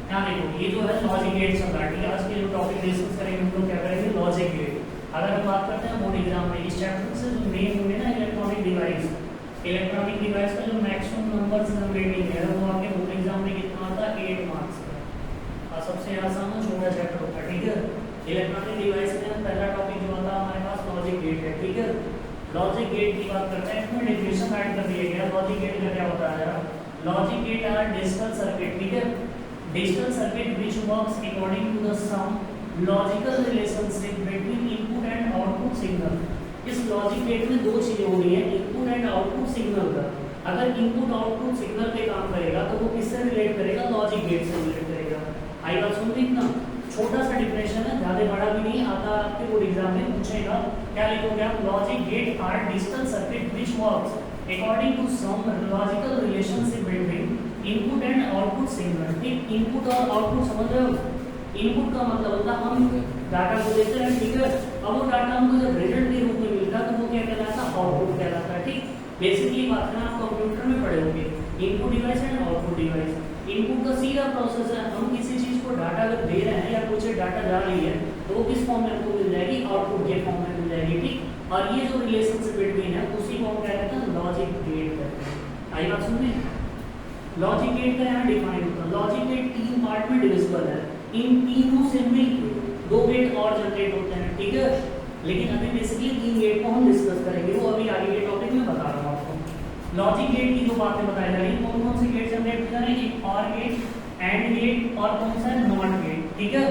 यहाँ देखो ये जो है लॉजिक गेट चल रहा है, ठीक है। आज के जो टॉपिक डिस्कस करेंगे हम लोग क्या करेंगे, लॉजिक गेट। अगर हम बात करते हैं बोर्ड एग्जाम में इस चैप्टर से जो मेन होंगे ना इलेक्ट्रॉनिक डिवाइस का जो मैक्सिमम नंबर जनरेटिंग है वो आपके बोर्ड एग्जाम में कितना आता है, 8 मार्क्स का। और सबसे आसान और छोटा चैप्टर होता है, ठीक है। इलेक्ट्रॉनिक डिवाइस में पहला टॉपिक जो आता है हमारे पास लॉजिक गेट है, ठीक है। लॉजिक गेट की बात करते हैं, इसमें डेफिनेशन ऐड कर दिया गया। लॉजिक गेट का क्या होता है, logic gate are digital circuit, ठीक है। Digital circuit which works according to the some logical relationship between input and output signal। इस लॉजिक गेट में दो चीजें होनी है, इनपुट एंड आउटपुट सिग्नल का। अगर इनपुट आउटपुट सिग्नल पे काम करेगा तो वो किससे रिलेट करेगा, लॉजिक गेट से रिलेट करेगा। आई बात सुन रहे इतना छोटा सा डिफिनेशन है, ज्यादा बड़ा भी नहीं आता, आपके बोर्ड एग्जाम में पूछेगा। क्या लिखोगे आप, logic gate are digital circuit which works according to some logical relationship between input and output signal, ठीक। इनपुट और आउटपुट समझ रहे हो, इनपुट का मतलब होता है हम डाटा को देते हैं, ठीक है। अब वो डाटा हमको जब रिजल्ट के रूप में मिलता है तो वो क्या कहलाता है, आउटपुट कहलाता है, ठीक। बेसिकली बात करना आप कंप्यूटर में पढ़े होंगे, input device and output device. Input का सीधा प्रोसेस है, हम किसी चीज को डाटा अगर दे रहे हैं या कुछ डाटा जा रही है तो वो किस फॉर्म में हमको मिल जाएगी, आउटपुट के फॉर्म में मिल जाएगी, ठीक। और ये जो रिलेशनशिप बिटवीन है उसी को हम क्या कहते हैं, लॉजिक गेट कहते हैं। आई बात सुनने, लॉजिक गेट का यहाँ डिफाइन होता है। लॉजिक गेट 3 पार्ट में डिविजिबल है, इन तीनों से मिलकर 2 गेट और जनरेट होते हैं, ठीक है। लेकिन अभी बेसिकली 3 गेट को हम डिस्कस करेंगे, वो अभी आगे के टॉपिक में बता रहा हूँ आपको। लॉजिक गेट की जो बातें बताई जा रही है, कौन कौन से गेट जनरेट हो जा रहे हैं, एक और गेट, एंड गेट और कौन सा है, नॉट गेट, ठीक है।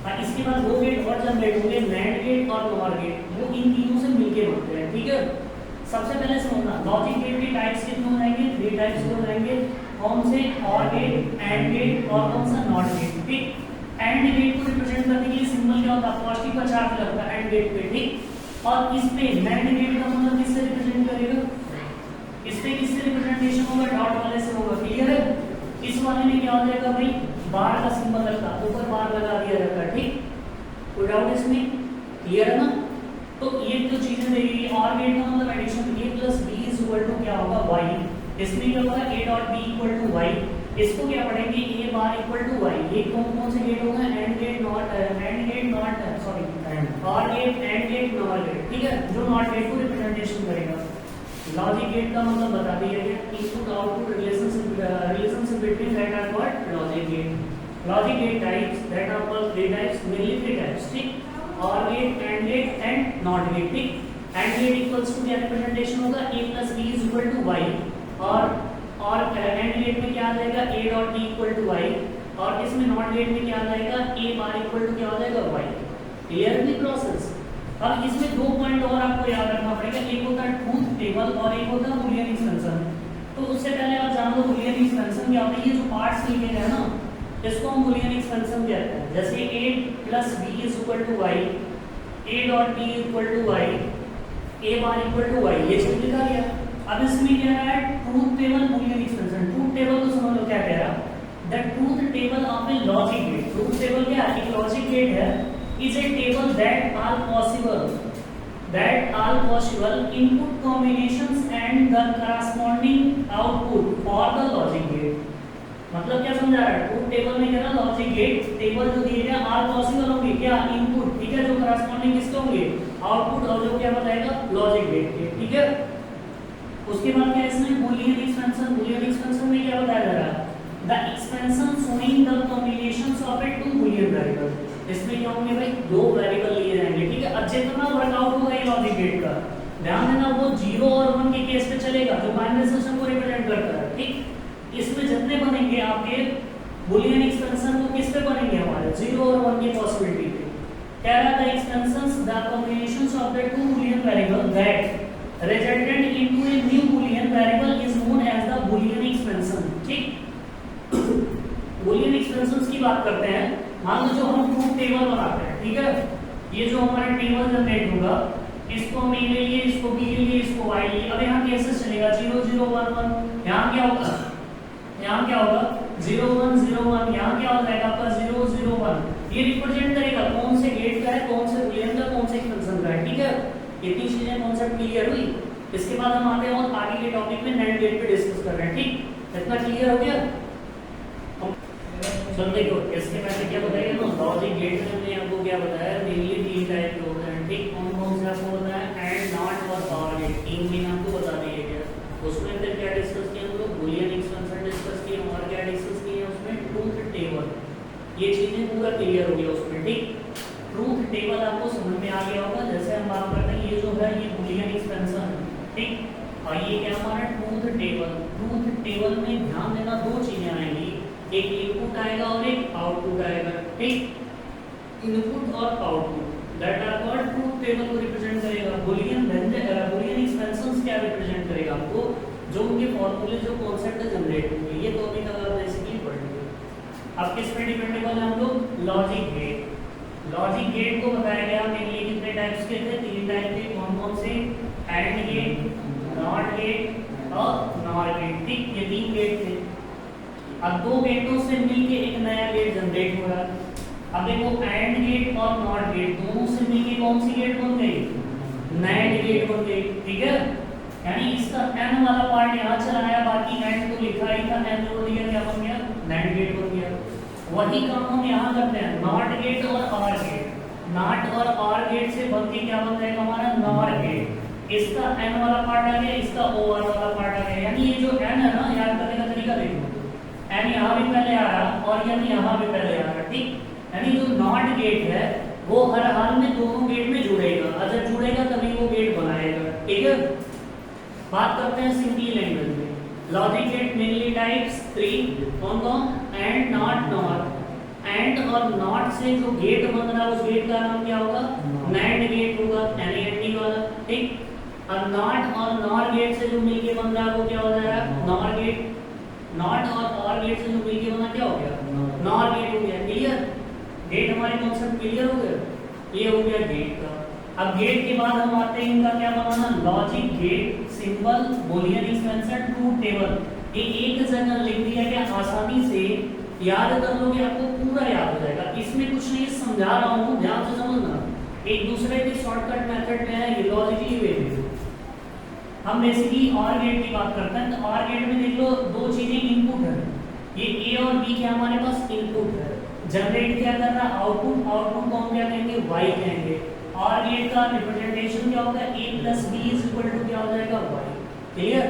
और इसके बाद 2 गेट और जनरेट होंगे, नैंड गेट और नॉर गेट, वो इन तीनों से मिलकर बनते हैं, ठीक है। सबसे पहले समझना लॉजिक गेट के टाइप्स कितने हो जाएंगे, 3 टाइप्स हो जाएंगे। कौन से, और गेट, एंड गेट और कौन सा, नॉट गेट, ठीक। एंड गेट को रिप्रेजेंट करने के लिए सिंबल क्या होता है, पॉजिटिव का चार्ज लगता है एंड गेट पे, ठीक। और इस पे नैंड गेट का मतलब किससे रिप्रेजेंट करेगा, इस पे किससे रिप्रेजेंटेशन होगा, डॉट वाले से होगा, क्लियर है। इस वाले में क्या हो जाएगा भाई, बार का सिंबल लगता है, ऊपर बार लगा दिया जाता है, ठीक। कोई डाउट इसमें, क्लियर है ना। तो ये जो चीजें दे रही है, और गेट का मतलब एडिशन, a + b = क्या होगा, y। इसमें क्या होगा, a डॉट b = y। इसको क्या पढ़ेंगे, a बार = y। ये कौन कौन से गेट होंगे, and gate, not, sorry or gate, and gate, not gate, ठीक है। जो नॉट गेट को रिप्रेजेंटेशन करेगा। लॉजिक गेट का मतलब बता दिया गया, input output relationship between that are called logic gate. Logic gate types that are called 3 types, mainly 3 types, ठीक। Or gate, and gate and not gate, ठीक। एंड गेट इक्वल्स टू क्या representation होगा, a + b = y। और and gate में क्या आ जाएगा, a dot b = y। और इसमें नॉट गेट में क्या आ जाएगा, a बार = क्या हो जाएगा, y। क्लियर है प्रोसेस। अब इसमें 2 पॉइंट और आपको याद रखना पड़ेगा, एक होता है ट्रूथ टेबल और एक होता है बूलियन एक्सपेंशन। तो उससे पहले आप जान लो बूलियन एक्सपेंशन क्या होता है। ये जो पार्ट्स लिखे गए हैं ना, इसको हम बूलियन एक्सपेंशन कहते हैं। जैसे a + b = y, a dot b = y, a bar = y, ये चीज लिखा गया। अब इसमें क्या है, truth table, Boolean expansion. Truth table को समझ लो क्या कह रहा है, the truth table of a logic gate. Truth table क्या है, एक लॉजिक गेट है, is a table that all possible input combinations and the corresponding output for the logic gate। मतलब क्या समझा रहा है, ट्रूथ टेबल में क्या ना, लॉजिक गेट टेबल जो दिए गए ऑल पॉसिबल होंगे, क्या इनपुट, ठीक है, जो करस्पॉन्डिंग किसके होंगे, आउटपुट, और जो क्या बताएगा, लॉजिक गेट के, ठीक है। उसके बाद क्या इसमें बूलियन एक्सपेंशन। बूलियन एक्सपेंशन में क्या बताया जा रहा है, the expansion showing the combinations of A 2 Boolean variable. इसमें क्या होंगे भाई, 2 वेरिएबल लिए जाएंगे, ठीक है। अब जितना वर्कआउट होगा ये लॉजिक गेट का, ध्यान देना वो 0 और 1 के केस पे चलेगा, जो बाइनरी सिस्टम को रिप्रेजेंट करता है, ठीक। इसमें जितने बनेंगे आपके बूलियन एक्सपेंशन वो किस पे बनेंगे, हमारे 0 और 1 की पॉसिबिलिटी पे। कह रहा था expansions the combinations of the 2 Boolean variable that resulted into a new boolean variable is known as the boolean expansion, ठीक। बूलियन एक्सपेंशंस की बात करते हैं। मान लो जो हम ट्रूथ टेबल बनाते हैं, ठीक है, ये जो हमारा टेबल जनरेट होगा, इसको हम a ले लिए, इसको b ले लिए, इसको y ले लिए। अब यहाँ कैसे चलेगा, 0 0 1 1, यहाँ क्या होगा, 0 1 0 1, यहाँ क्या हो जाएगा आपका 0 0 1। ये रिप्रेजेंट करेगा कौन से गेट का है, कौन से बूलियन का, कौन से एक्सपेंशन का है, ठीक है। इतनी चीजें कॉन्सेप्ट क्लियर हुई। इसके बाद हम आते हैं और आगे के टॉपिक में नैंड गेट पे डिस्कस कर रहे हैं, ठीक। इतना क्लियर हो गया। चलो देखो इसके पहले क्या बताया ना, लॉजिक गेट में हमने आपको क्या बताया, मेनली 3 टाइप के होते हैं, ठीक। कौन कौन से आपको बताया, एंड, नॉट और और गेट, 3 दिन आपको बता दिए गए। उसमें फिर क्या डिस्कस किया हम लोग, बूलियन एक्सपेंशन डिस्कस किए, और क्या डिस्कस किए उसमें, ट्रूथ टेबल। ये चीजें पूरा क्लियर हो गया उसमें, ठीक। ट्रूथ टेबल आपको समझ में आ गया होगा। जैसे हम बात करते हैं ये जो है ये बूलियन एक्सपेंशन है, ठीक। और ये क्या हमारा ट्रूथ टेबल। ट्रूथ टेबल में ध्यान देना, दो चीजें आएंगी, एक इनपुट आएगा और एक आउटपुट आएगा, ठीक। इनपुट और output that are called truth table को रिप्रेजेंट करेगा। बूलियन बूलियन एक्सपेंशंस क्या रिप्रेजेंट करेगा आपको, जो उनके फॉर्मूले जो कांसेप्ट जनरेट होंगे, ये तो अभी तक आप बेसिकली पढ़ लिए। अब किस पे डिपेंडेबल है हम लोग, लॉजिक गेट। लॉजिक गेट को बताया गया मेनली कितने टाइप्स के थे, 3 टाइप के। कौन कौन से, एंड गेट, नॉट गेट और नॉर गेट, ठीक। ये 3 गेट थे। अब 2 गेटों से मिलके एक नया गेट जनरेट हो रहा है। अब देखो एंड गेट और नॉट गेट दोनों से मिलके कौन सी गेट बन गई, नैंड गेट बन गई, ठीक है। यानी इसका एन वाला पार्ट यहाँ चला आया, बाकी एंड तो लिखा ही था, एन जोड़ दिया, क्या बन गया, नैंड गेट बन गया। वही काम हम यहाँ करते हैं, नॉट गेट और आर गेट। नॉट और आर गेट से बन के क्या बन जाएगा हमारा, नॉर गेट। इसका एन वाला पार्ट आ गया, इसका ओ आर वाला पार्ट आ गया। यानी ये जो एन है ना, याद करने का तरीका देखो, एन यहाँ भी पहले आ रहा और यानी यहाँ भी पहले आ रहा, ठीक। यानी जो नॉट गेट है वो हर हाल में दोनों गेट में जुड़ेगा, अगर जुड़ेगा तभी वो गेट बनाएगा, ठीक है। बात करते हैं सिंपली लैंग्वेज में। लॉजिक गेट मेनली टाइप्स 3, कौन कौन, एंड, नॉट, नॉर। एंड और नॉट से जो गेट बन रहा है उस गेट का नाम क्या होगा, नैंड गेट होगा, यानी एंडिंग वाला, ठीक। और नॉट और नॉर गेट से जो मिलके बन रहा है वो क्या हो जाएगा, नॉर गेट। नॉट और गेट से जो मिलके बना क्या हो गया, नॉर गेट हो गया। क्लियर, गेट हमारे कॉन्सेप्ट क्लियर हो गया, ये हो गया गेट का। अब गेट के बाद हम आते हैं इनका क्या बनाना, logic gate, symbol, Boolean expansion, truth table. ये एक जगह लिख दिया गया, आसानी से याद कर लोगे, आपको पूरा याद हो जाएगा। इसमें कुछ नहीं समझा रहा हूँ, ध्यान से समझना, एक दूसरे के शॉर्टकट मेथड में है, ये लॉजिकली वे में। हम बेसिकली और गेट की बात करते हैं, तो और गेट में देख लो 2 चीजें इनपुट है, ये ए और बी क्या हमारे पास इनपुट है। जनरेट क्या कर रहा है, आउटपुट। आउटपुट को हम क्या कहेंगे, वाई कहेंगे। और गेट का रिप्रेजेंटेशन क्या होगा, a plus B is equal to क्या हो जाएगा, y। क्लियर,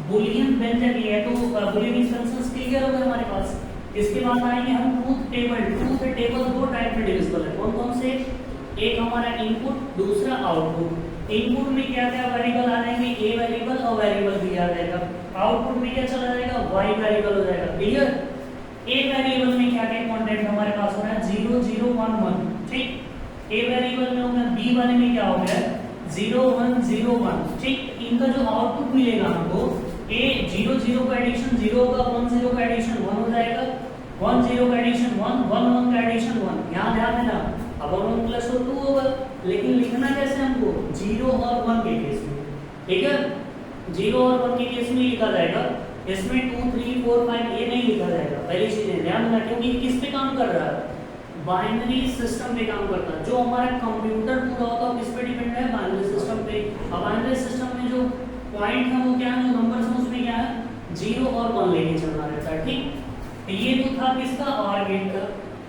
बूलियन व्यंजक ये है, तो बूलियन एक्सपेंशंस क्लियर हो गए हमारे पास। इसके बाद आएंगे हम truth table. Truth table 2 type में डिविजिबल है, कौन कौन से, एक हमारा इनपुट, दूसरा आउटपुट। इनपुट में क्या क्या वेरिएबल आ जाएंगे, a वेरिएबल और वेरिएबल b आ जाएगा। आउटपुट में क्या चला जाएगा, y वेरिएबल हो जाएगा। क्लियर, a वेरिएबल में क्या क्या कंटेंट हमारे पास हो रहा है, 0 0 1 1, ठीक। a वेरिएबल में होगा, b वाले में क्या हो गया, 0 1 0 1, ठीक। इनका जो आउटपुट मिलेगा हमको, a 0 0 का एडिशन 0 होगा, 1 0 का एडिशन 1 हो जाएगा, 1 0 का एडिशन 1, 1 1 का एडिशन 1। यहाँ ध्यान देना, अब 1 1 प्लस 2 होगा, लेकिन लिखना कैसे हमको, 0 और 1 के केस में, ठीक है। 0 और 1 के केस में लिखा जाएगा, इसमें 2 3 4 5 ये नहीं लिखा जाएगा। पहली चीज ध्यान रखना, क्योंकि किस पे काम कर रहा है, बाइनरी सिस्टम पे काम करता है। जो हमारा कंप्यूटर पूरा होता है किस पे डिपेंड है, बाइनरी सिस्टम पे। अब बाइनरी सिस्टम में जो पॉइंट है वो क्या है, जो नंबर्स हैं उसमें क्या है, 0 और 1 लेके चलना रहता है, ठीक। ये तो था किसका, और गेट का।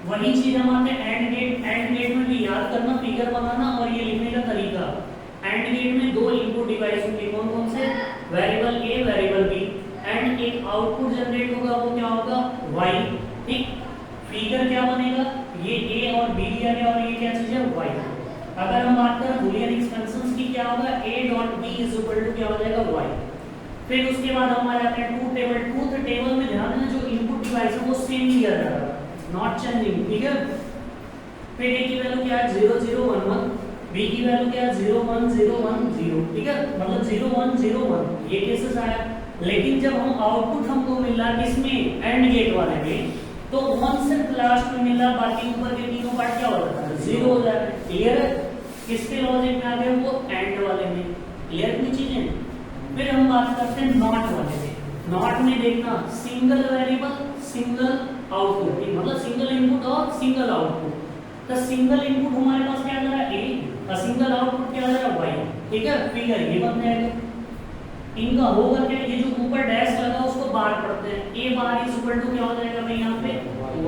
वही चीज हम आते हैं एंड गेट। एंड गेट में भी याद करना, फिगर बनाना और ये लिखने का तरीका। एंड गेट में 2 इनपुट डिवाइस होंगे, कौन कौन से, variable a variable b। And एक आउटपुट जनरेट होगा, वो क्या होगा, y, ठीक। फिगर क्या बनेगा, ये a और b दिया गया और ये क्या चीज है, y। अगर हम बात करें बूलियन एक्सपेंशंस की, क्या होगा, a dot b is equal to क्या हो जाएगा, y। फिर उसके बाद हमारे आते हैं ट्रूथ टेबल। ट्रूथ टेबल में ध्यान देना, जो इनपुट डिवाइस है वो सेम लिया जा रहा है, नॉट चेंजिंग, ठीक है। फिर a की वैल्यू क्या है, 0 0 1 1, b की वैल्यू क्या है, 0 1 0 1 0, ठीक है। मतलब 0 1 0 1 ये केसेस आया। लेकिन जब हम आउटपुट हमको मिल रहा किसमें, एंड गेट वाले में, तो 1 से लास्ट में मिला, बाकी ऊपर के तीनों पार्ट क्या हो जाता है, 0 हो जाता है। क्लियर है, किसके लॉजिक में आ गए, वो एंड वाले में। क्लियर की चीजें। फिर हम बात करते हैं नॉट वाले में। नॉट में देखना, सिंगल वेरिएबल सिंगल आउटपुट, मतलब सिंगल इनपुट और सिंगल आउटपुट। तो सिंगल इनपुट हमारे पास क्या आ रहा है, a, और सिंगल आउटपुट क्या आ रहा है, y, ठीक है। फिगर ये बन जाएगा। इनका होगा क्या, ये जो ऊपर डैश लगा उसको बार पढ़ते हैं, a bar is equal to क्या हो जाएगा भाई, यहाँ पे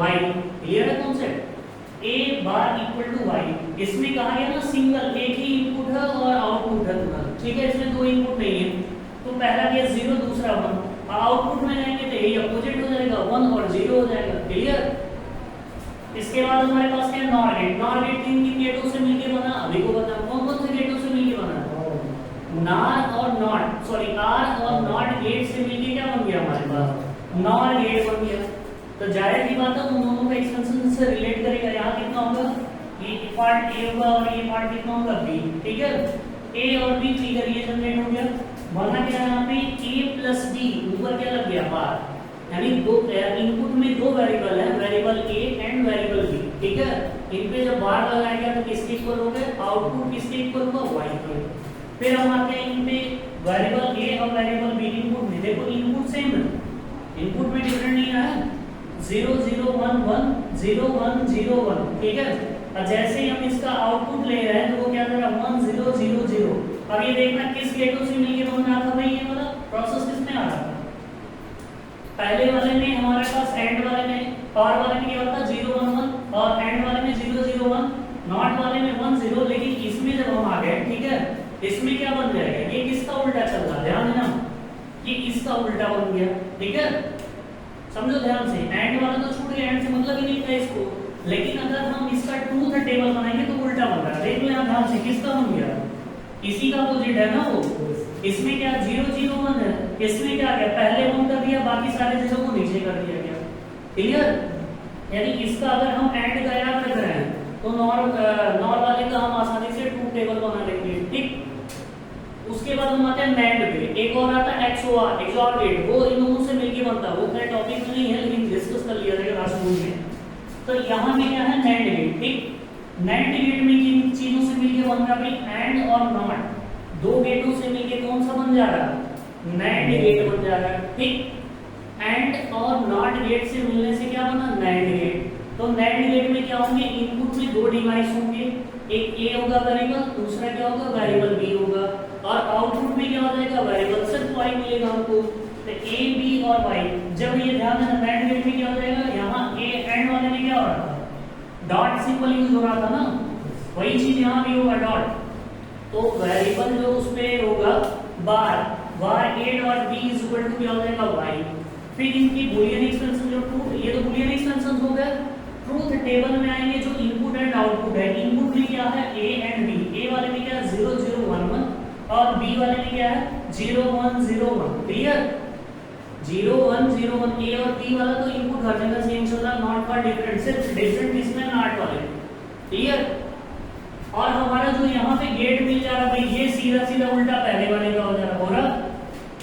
वाई, क्लियर है concept? A bar equal to Y, इसमें कहा गया ना सिंगल एक ही इनपुट है और आउटपुट है तुरंत, ठीक है, इसमें दो इनपुट नहीं है, तो पहला केस 0 दूसरा 1, आउटपुट में जाएंगे तो यही अपोजिट हो जाएगा, 1 और 0 हो जाएगा, क्लियर? इसके बाद हमारे पास क्या है नॉर गेट, नॉर गेट किन किन गेटों से मिलके बना अभी को बता, कौन कौन से गेटों से मिलके बना? नार और नॉट, सॉरी आर और नॉट गेट से मिलके क्या बन गया हमारे पास? नॉर गेट बन गया। तो जाहिर सी बात है उन दोनों का एक्सटेंशन से रिलेट करेगा, यहाँ कितना होगा? ये पार्ट ए होगा और ये पार्ट कितना होगा? बी, ठीक है? ए और बी क्लियर, ये जनरेट हो गया, वरना क्या है यहाँ पे ए प्लस डी, ऊपर क्या लग गया? बार, यानी दो इनपुट में दो वेरिएबल है, variable A and variable B, ठीक है? इन पे जब बार लगाया गया तो किसके इक्वल हो गए? आउटपुट किसके इक्वल होगा? वाई के। फिर हम आते हैं इन पे वेरिएबल ए और वेरिएबल बी इनपुट में, देखो इनपुट सेम है, इनपुट में डिफरेंट नहीं है, 0 0 1 1 0 1 0 1, ठीक है? और जैसे ही हम इसका आउटपुट ले रहे हैं तो वो क्या कर रहा है? 1 0 0 0। अब ये देखना किस गेटों से मिलके बन रहा था भाई, ये वाला प्रोसेस किसमें आ रहा था? पहले वाले में हमारे पास एंड वाले में, और वाले में क्या होता? 0 1 1 और एंड वाले में 0 0 1, नॉट वाले में 1 0, लेकिन इसमें जब हम आ गए, ठीक है, इसमें क्या बन जाएगा? ये किसका उल्टा चल रहा है? ध्यान देना, ये इसका उल्टा बन गया, ठीक है? समझो ध्यान से, एंड वाला तो छूट गया, एंड से मतलब ही नहीं था इसको, लेकिन अगर हम इसका ट्रूथ टेबल बनाएंगे तो उल्टा बन रहा है, देख लो यहाँ ध्यान से, किसका बन गया? इसी का अपोजिट है ना वो, इसमें क्या 0 0 1 है, इसमें क्या गया? पहले 1 कर दिया, बाकी सारे चीजों को नीचे कर दिया गया, क्लियर? यानी इसका अगर हम एंड का याद रख रहे हैं तो नॉर वाले का हम आसानी से ट्रूथ टेबल बना लेंगे, ठीक? उसके बाद हम आते हैं नैंड पे, एक और आता है एक्सओआर, एक्सओआर गेट, वो इन दोनों से मिलके बनता है, वो खैर टॉपिक में नहीं है लेकिन डिस्कस कर लिया जाएगा लास्ट में। तो यहाँ में क्या है? नैंड गेट, ठीक? नैंड गेट में किन चीजों से मिलके बन रहा है? एंड और नॉट, दो गेटों से मिलके कौन सा बन जा रहा है? नैंड गेट बन जा रहा है, ठीक? एंड और नॉट गेट से मिलने से क्या बना? NAND gate. तो नैंड गेट में क्या होंगे? इनपुट में दो डिवाइस होंगे, एक ए होगा वेरिएबल, दूसरा क्या होगा? वेरिएबल बी होगा, और आउटपुट में क्या हो जाएगा? वेरिएबल सिर्फ वाई मिलेगा हमको, तो ए बी और वाई। जब ये ध्यान देना नैंड गेट में क्या हो जाएगा? यहाँ ए एंड वाले में क्या हो रहा था? डॉट सिंबल यूज हो रहा था ना, वही चीज यहाँ भी होगा, डॉट। तो वेरिएबल जो उस पे होगा bar, bar A dot B is equal to क्या हो जाएगा? वाई। फिर इनकी बूलियन एक्सपेंशन जो ट्रूथ, ये तो बूलियन एक्सपेंशन हो गया। ट्रूथ टेबल में आएंगे जो इनपुट एंड आउटपुट है, इनपुट में क्या है? ए एंड बी, ए वाले में क्या है? 0 0 1 1 और बी वाले में क्या है? 0 1 0 1, क्लियर? 0 1 0 1, ए और बी वाला तो इनपुट हर जगह सेम चल रहा, नॉट फॉर डिफरेंट, सिर्फ डिफरेंट इसमें नॉट वाले, क्लियर? और हमारा जो यहाँ पे गेट मिल जा रहा भाई, ये सीधा सीधा उल्टा पहले वाले का हो जा रहा, हो रहा?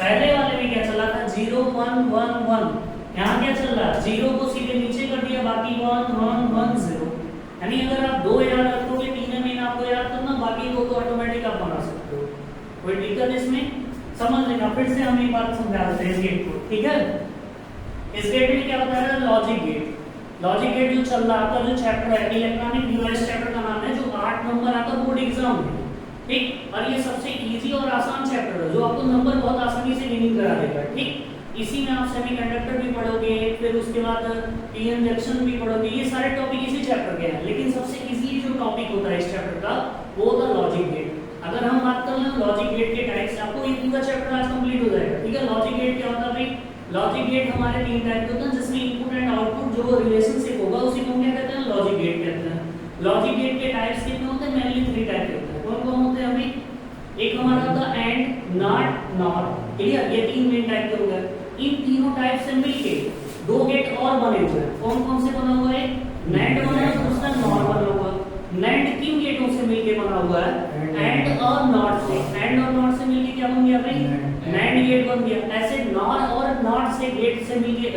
पहले वाले में क्या चल रहा था? 0 1 1 1, यहाँ क्या चल रहा है? 0 को सीधे नीचे कर दिया, बाकी 1 1 1 0। यानी अगर आप दो याद रखोगे, तीन में आपको याद करना, बाकी दो तो ऑटोमेटिक आप बना सकते हो, कोई दिक्कत इसमें? समझ लेना। फिर से हम एक बात समझा देते हैं इस गेट को, ठीक है? इस गेट में क्या बता रहा है? Logic gate. लॉजिक गेट जो चल रहा है, आपका जो चैप्टर है इलेक्ट्रॉनिक डिवाइस चैप्टर का नाम है, जो 8 नंबर आता है बोर्ड एग्जाम में, ठीक? और ये सबसे इजी और आसान चैप्टर है जो आपको नंबर बहुत आसानी से गेनिंग करा देगा, ठीक? इसी में आप सेमीकंडक्टर भी पढ़ोगे, फिर उसके बाद पीएन जंक्शन भी पढ़ोगे, ये सारे टॉपिक इसी चैप्टर के हैं। लेकिन सबसे इजी जो टॉपिक होता है इस चैप्टर का वो होता है लॉजिक गेट। अगर हम बात कर लें लॉजिक गेट के टाइप्स, आपको ये पूरा चैप्टर आज कंप्लीट हो जाएगा, ठीक है? लॉजिक गेट क्या होता है भाई? लॉजिक गेट हमारे तीन टाइप के होते हैं, जिसमें इनपुट एंड आउटपुट जो रिलेशनशिप होगा उसी को क्या कहते हैं? लॉजिक गेट कहते हैं। लॉजिक गेट के टाइप्स कितने होते हैं? मेनली 3 टाइप के होते हैं। कौन कौन होते हैं अभी? एक हमारा होता है एंड, नॉट, नॉर, क्लियर? ये 3 मेन टाइप के हो गए। इन तीनों टाइप से मिलके 2 गेट और बने हुए हैं। कौन कौन से बना हुआ है? नैंड बना है, दूसरा नॉर बना हुआ है। नैंड किन गेटों से मिलके बना हुआ है? एंड और नॉट से। एंड और नॉट से मिलके क्या बन गया भाई? नैंड गेट बन गया। ऐसे नॉर और नॉट से गेट से मिलके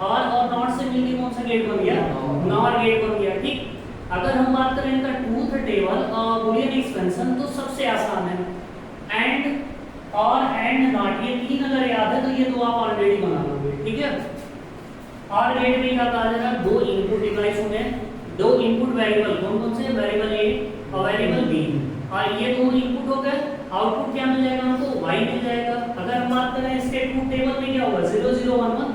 और नॉट से मिलके कौन सा गेट बन गया? नॉर गेट बन गया, ठीक? अगर हम बात करें इनका ट्रूथ टेबल और बूलियन एक्सपेंशन तो सबसे आसान है। एंड और एंड नॉट, ये 3 अगर याद है तो ये 2 आप ऑलरेडी बना लोगे, ठीक है? और गेट में क्या कहा जा रहा है? 2 इनपुट डिवाइस होंगे, 2 इनपुट वेरिएबल, कौन कौन से? वेरिएबल ए और वेरिएबल बी, और ये 2 इनपुट हो गए। आउटपुट क्या मिल जाएगा हमको? वाई मिल जाएगा। अगर हम बात करें इसके ट्रूथ टेबल में क्या होगा? 0 0 1 1,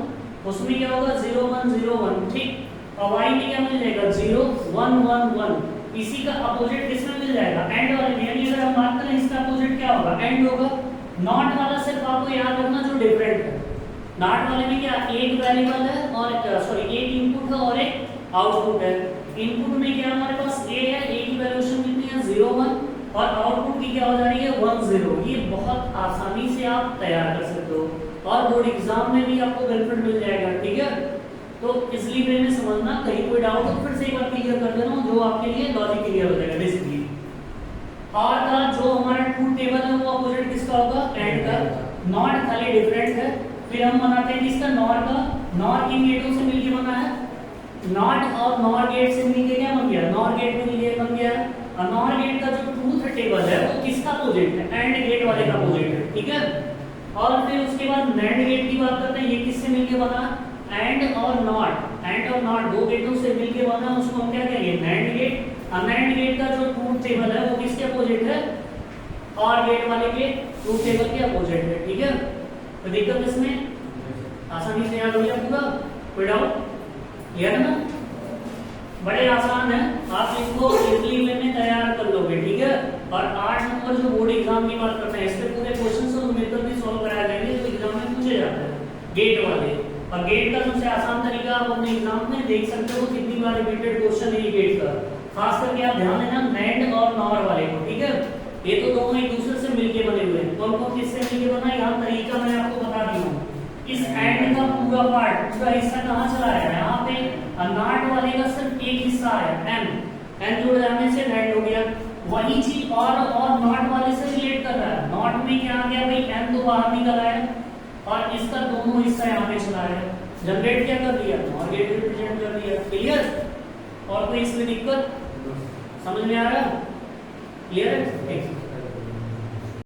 उसमें क्या होगा? 0 1 0 1, ठीक? और y में क्या मिल जाएगा 0 1 1 1। इसी का अपोजिट किसमें मिल जाएगा एंड वाले में, यानी अगर हम बात करें इसका अपोजिट क्या होगा एंड होगा। नॉट वाला सिर्फ आपको याद रखना जो डिफरेंट है, नॉट वाले में क्या एक वेरिएबल है और सॉरी एक इनपुट है और एक आउटपुट है। इनपुट में क्या हमारे पास a है, a की वैल्यूएशन कितनी है 0 1 और आउटपुट की क्या हो जा रही है 1 0। ये बहुत आसानी से आप तैयार कर सकते हो और बोर्ड एग्जाम में भी आपको बेनिफिट मिल जाएगा, ठीक है। तो इसलिए वे में समझना, कहीं कोई डाउट हो फिर से एक बार क्लियर कर देना, जो आपके लिए लॉजिक क्लियर हो जाएगा बेसिकली। और का जो हमारा ट्रूथ टेबल है वो अपोजिट किसका होगा एंड का। नॉट खाली डिफरेंट है, फिर हम बनाते हैं किसका नॉर का। नॉर किन गेटों से मिलके बना है, नॉट और नॉर गेट से मिलके क्या बन गया नॉर गेट में मिलके बन गया। और नॉर गेट का जो ट्रूथ टेबल है वो किसका अपोजिट है एंड गेट वाले का अपोजिट है, ठीक है। और फिर उसके बाद नैंड गेट की बात करते हैं, ये किससे मिलके बना एंड और नॉट। एंड और नॉट दो गेटों से मिलके बना, उसको हम क्या कहेंगे नैंड गेट। और नैंड गेट का जो ट्रूथ टेबल है वो किसके अपोजिट है और गेट वाले के ट्रूथ टेबल के अपोजिट है, ठीक है। तो दिक्कत इसमें आसानी से याद हो गया पूरा, कोई डाउट क्लियर है ना। बड़े आसान है, आप इसको इजली वे में तैयार कर लोगे, ठीक है। और 8 नंबर जो बोर्ड एग्जाम की बात करते हैं इसके पूरे क्वेश्चंस और मिलकर भी सॉल्व कराए जाएंगे जो एग्जाम में पूछे जाते हैं गेट वाले। और गेट का सबसे आसान तरीका आप अपने एग्जाम में देख सकते हो, कितनी बार रिपीटेड क्वेश्चन है ये गेट का। खास करके आप ध्यान देना नैंड और नॉर वाले को, ठीक है। ये तो दोनों एक दूसरे से मिलके बने हुए हैं, कौन कौन किससे मिलके बना यहाँ तरीका मैं आपको बता दी हूँ। इस एंड का पूरा पार्ट पूरा हिस्सा कहाँ चला है यहाँ पे, नॉट वाले का सिर्फ एक हिस्सा है एन जुड़ जाने से नैंड हो गया। वही चीज और नॉट वाले से रिलेट कर रहा है। नॉट में क्या आ गया भाई एन तो बाहर निकल आया और इसका दोनों हिस्सा यहाँ पे चला है, जनरेट क्या कर दिया नॉर गेट रिप्रेजेंट कर दिया, क्लियर। और कोई इसमें दिक्कत समझ में आ रहा है, क्लियर है।